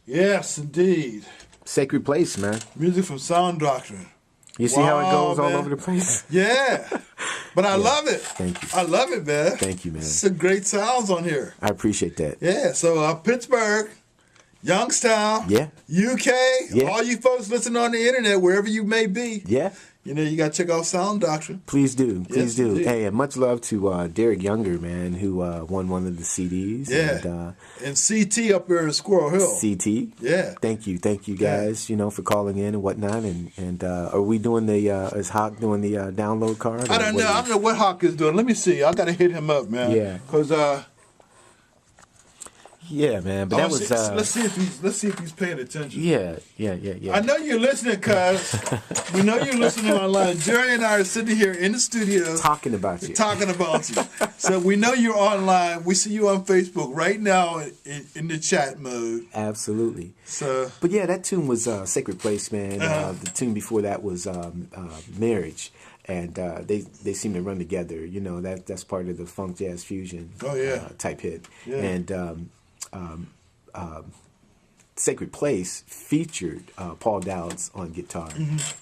Yes, indeed. Sacred Place, man. Music from Sound Doctrine. You see how it goes all over the place? Yeah. But I love it. Thank you. I love it, man. Thank you, man. Some great sounds on here. I appreciate that. Yeah, so Pittsburgh, Youngstown, UK, all you folks listening on the internet, wherever you may be. Yeah. You know, you got to check out Sound Doctrine. Please do. Please do. Indeed. Hey, and much love to Derek Younger, man, who won one of the CDs. Yeah. And CT up there in Squirrel Hill. CT. Yeah. Thank you guys, for calling in and whatnot. And are we doing is Hawk doing the download card? I don't know. I don't know what Hawk is doing. Let me see. I got to hit him up, man. Yeah. Because yeah, man. But that was. Let's see if he's paying attention. Yeah. I know you're listening, cuz. We know you're listening online. Jerry and I are sitting here in the studio talking about you. So we know you're online. We see you on Facebook right now in the chat mode. Absolutely. So, but yeah, that tune was Sacred Place, man. The tune before that was Marriage. And they seem to run together. You know, that's part of the funk jazz fusion type hit. Yeah. And Sacred Place featured Paul Dowds on guitar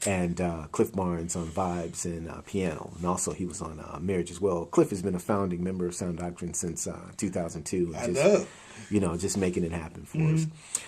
and Cliff Barnes on vibes and piano. And also he was on Marriage as well. Cliff has been a founding member of Sound Doctrine since 2002. I know. Just making it happen for us.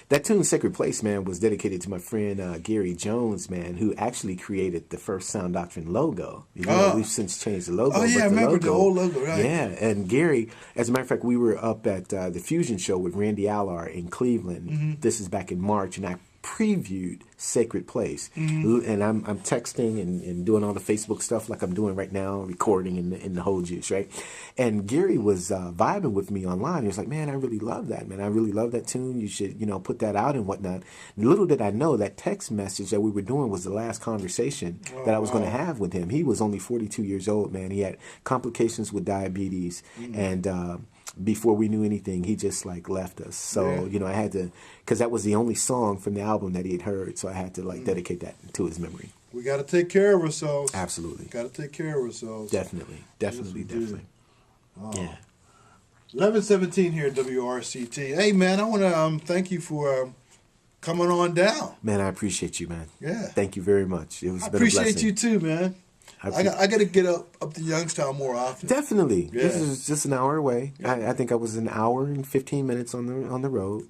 That tune, Sacred Place, man, was dedicated to my friend Gary Jones, man, who actually created the first Sound Doctrine logo. We've since changed the logo. Oh, yeah, I remember the old logo, right? Yeah, and Gary, as a matter of fact, we were up at the Fusion Show with Randy Allar in Cleveland. This is back in March, and I previewed Sacred Place. And I'm texting and doing all the Facebook stuff like I'm doing right now, recording in the whole juice, right? And Gary was vibing with me online. He was like, man, I really love that, man. I really love that tune. You should, put that out and whatnot. Little did I know that text message that we were doing was the last conversation that I was going to have with him. He was only 42 years old, man. He had complications with diabetes and before we knew anything, he just left us. So, I had to, because that was the only song from the album that he had heard. So I had to dedicate that to his memory. We got to take care of ourselves. Absolutely. Got to take care of ourselves. Definitely. Oh. Yeah. 11:17 here at WRCT. Hey, man, I want to thank you for coming on down. Man, I appreciate you, man. Yeah. Thank you very much. It was been a blessing. I appreciate you too, man. I got to get up to Youngstown more often. Definitely. Yeah. This is just an hour away. I think I was an hour and 15 minutes on the road.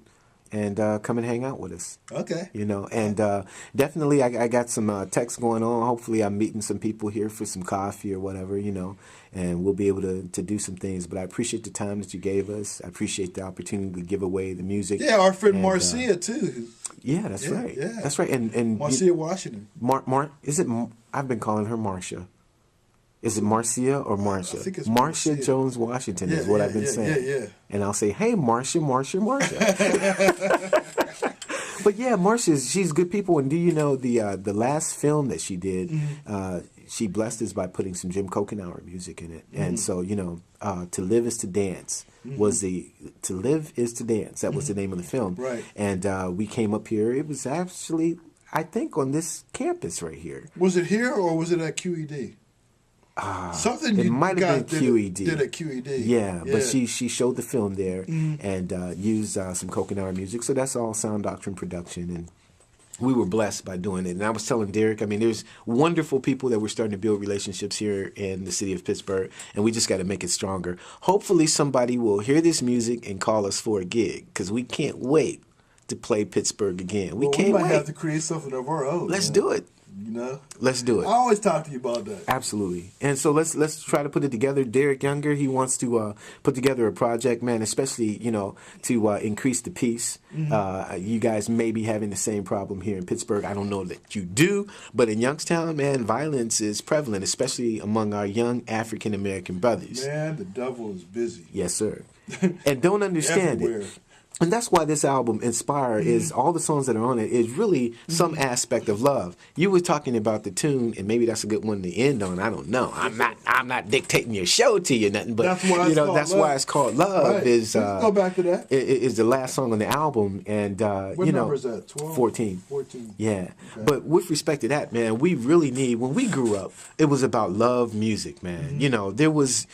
And come and hang out with us. Okay. And definitely I got some texts going on. Hopefully I'm meeting some people here for some coffee or whatever, and we'll be able to do some things. But I appreciate the time that you gave us. I appreciate the opportunity to give away the music. Yeah, our friend Marcia, too. Yeah, that's right. Yeah. That's right. And Marcia Washington. Is it? I've been calling her Marcia. Is it Marcia or Marcia? I think it's Marcia Marcia. Jones Washington is what I've been saying. Yeah. And I'll say, hey, Marcia. But yeah, Marcia, she's good people. And do you know the last film that she did, she blessed us by putting some Jim Kokenauer music in it. And so, To Live is to Dance was To Live is to Dance. That was the name of the film. Right. And we came up here. It was actually, I think, on this campus right here. Was it here or was it at QED? Something it might have been QED. Did at QED. Yeah, but she showed the film there and used some Kokenauer music. So that's all Sound Doctrine production, and we were blessed by doing it. And I was telling Derek, there's wonderful people that we're starting to build relationships here in the city of Pittsburgh, and we just got to make it stronger. Hopefully somebody will hear this music and call us for a gig, because we can't wait to play Pittsburgh again. We can't wait. We might have to create something of our own. Let's do it. Let's do it. I always talk to you about that. Absolutely. And so let's try to put it together. Derek Younger, he wants to put together a project, man, especially, to increase the peace. You guys may be having the same problem here in Pittsburgh. I don't know that you do, but in Youngstown, man, violence is prevalent, especially among our young African-American brothers. Man, the devil is busy. Yes, sir. And don't understand it. And that's why this album, Inspire, is all the songs that are on it is really some aspect of love. You were talking about the tune, and maybe that's a good one to end on. I don't know. I'm not dictating your show to you, nothing. But that's why it's called Love. Right. Is go back to that. Is the last song on the album, and what number is that? 12? 14. 14. Yeah. Okay. But with respect to that, man, we really need. When we grew up, it was about love music, man. There was.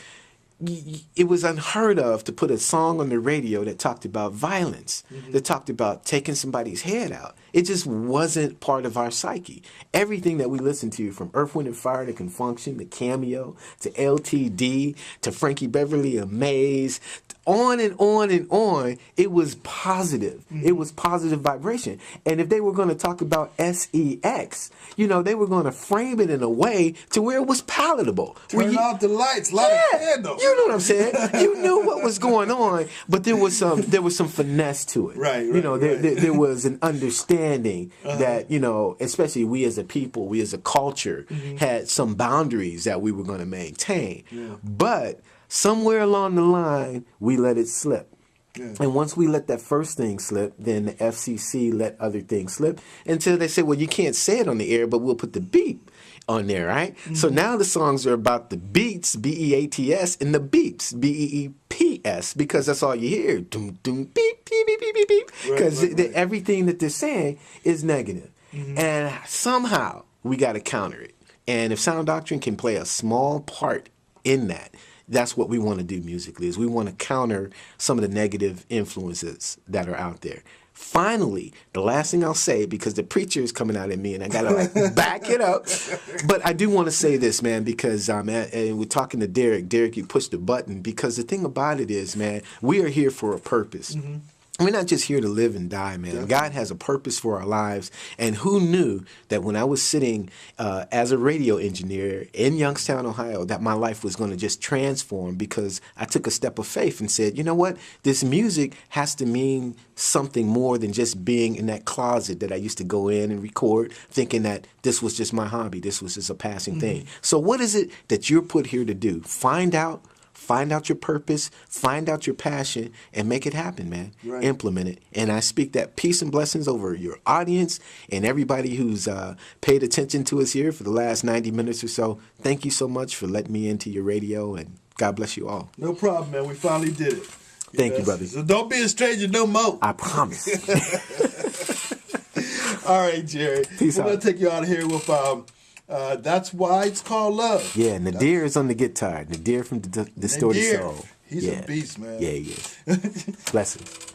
it was unheard of to put a song on the radio that talked about violence, that talked about taking somebody's head out. It just wasn't part of our psyche. Everything that we listened to, from Earth, Wind & Fire to Confunction to Cameo to LTD to Frankie Beverly and Maze, on and on and on, it was positive. It was positive vibration. And if they were going to talk about sex, you know, they were going to frame it in a way to where it was palatable. Turn off the lights, light a candle. You know what I'm saying? You knew what was going on, but there was some finesse to it. Right. You know, there was an understanding that, you know, especially we as a people, we as a culture, had some boundaries that we were going to maintain. Yeah. But somewhere along the line, we let it slip. Yeah. And once we let that first thing slip, then the FCC let other things slip until they said, well, you can't say it on the air, but we'll put the beep on there, right? So now the songs are about the beats, B-E-A-T-S, and the beeps, B-E-E-P-S, because that's all you hear. Doom, doom, beep, beep, beep, beep, beep, beep. Because everything that they're saying is negative. And somehow we got to counter it. And if Sound Doctrine can play a small part in that, that's what we want to do musically, is we want to counter some of the negative influences that are out there. Finally, the last thing I'll say, because the preacher is coming out at me and I got to like back it up, but I do want to say this, man, because and we're talking to Derek. Derek, you pushed the button, because the thing about it is, man, we are here for a purpose. We're not just here to live and die, man. Yeah. God has a purpose for our lives. And who knew that when I was sitting as a radio engineer in Youngstown, Ohio, that my life was going to just transform, because I took a step of faith and said, you know what? This music has to mean something more than just being in that closet that I used to go in and record, thinking that this was just my hobby. This was just a passing thing. So what is it that you're put here to do? Find out your purpose, find out your passion, and make it happen, man. Right. Implement it. And I speak that peace and blessings over your audience and everybody who's paid attention to us here for the last 90 minutes or so. Thank you so much for letting me into your radio, and God bless you all. No problem, man. We finally did it. Thank you, brother. So don't be a stranger no more. I promise. All right, Jerry. Peace out. We're going to take you out of here with... That's Why It's Called Love. Yeah, Nadir is on the guitar. Nadir from the Distorted Soul. He's a beast, man. Yeah, he is. Blessings.